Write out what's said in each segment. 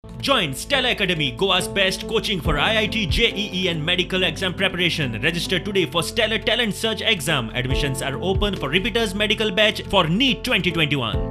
Join Stella Academy, Goa's best coaching for IIT, JEE, and medical exam preparation. Register today for Stellar Talent Search exam. Admissions are open for repeaters medical batch for NEET 2021.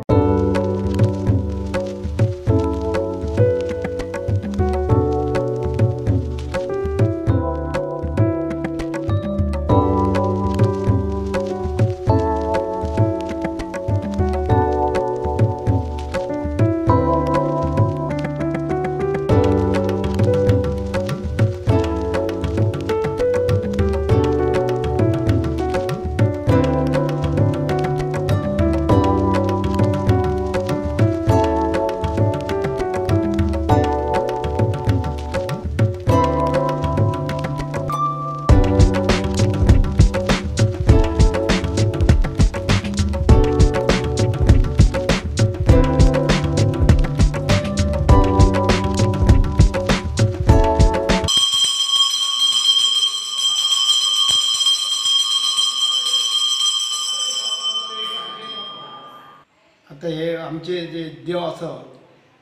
आता हे आमचे जे देव असत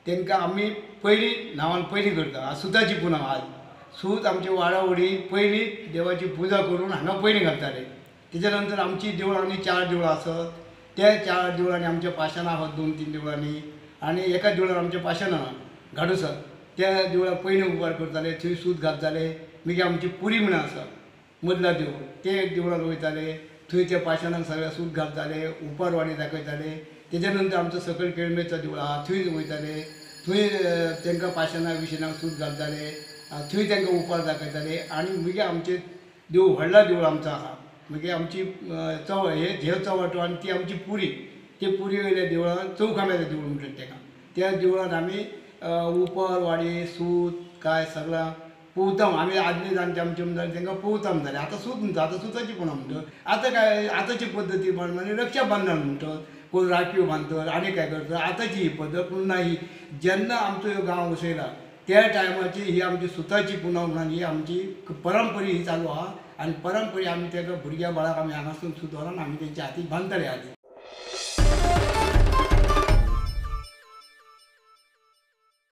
तांकां आमी पयली नांवान पयली करता सुताची पुनव आज सूत आमची वाडावडी पयली देवाची पुजा करून हांगा पयली घालताले. तेच्या नंतर आमची देवळां आनी 4 देवळां आसत. त्या 4 देवळांनी आमचे पाशाणां आसात 2-3 देवळांनी आनी एका देवळान आमचे पाशाणां घाडूसत. त्या देवळाक पयली उबार करताले, थंय सूत घालताले. मागीर आमची पुरी म्हणून आसा मदला देवूळ, ते देवळान वयताले, थंय त्या पाशाणांक सगळ्या सूत घालताले, उपारवाडी दाखयताले. तेच्या नंतर आमचो सकयल केळमेचा देवूळ आहा थंय वयताले, थंय तांकां पाशाणां विशिणांक सूत घालताले, थंय तांकां उपार दाखयताले. आनी मागीर आमचें देवूळ व्हडला देवूळ आमचो आहा. मागीर आमची हे देव चवटो आनी ती आमची पुरी, ते पुरी वयल्या देवळान चौखाम्याचें देवूळ म्हणटात ताका. त्या देवळान आमी उपर वाडी सूत काय सगळां पोवतां. आमी आदले जाणटे आमचे म्हणटाले तांकां पोवतां जालें. आतां सूत म्हणटा, आतां सुताची पुनव म्हणटात. आतां काय आतांची पद्दती प्रमाणे रक्षाबंधन म्हणटात, कोण राखीव बांदतात आनी काय करतात. आतांची ही पद्दत पूण ना. ही जेन्ना आमचो ह्यो गांव वसयला त्या टायमाची ही आमची सुताची पुनव म्हणून ही आमची परंपरी ही चालू आहा. आनी परंपरी आमी ताका भुरग्या बाळाक आमी हांगासून सूत व्हरून आमी तेंच्या हातीक बांदताले आदी.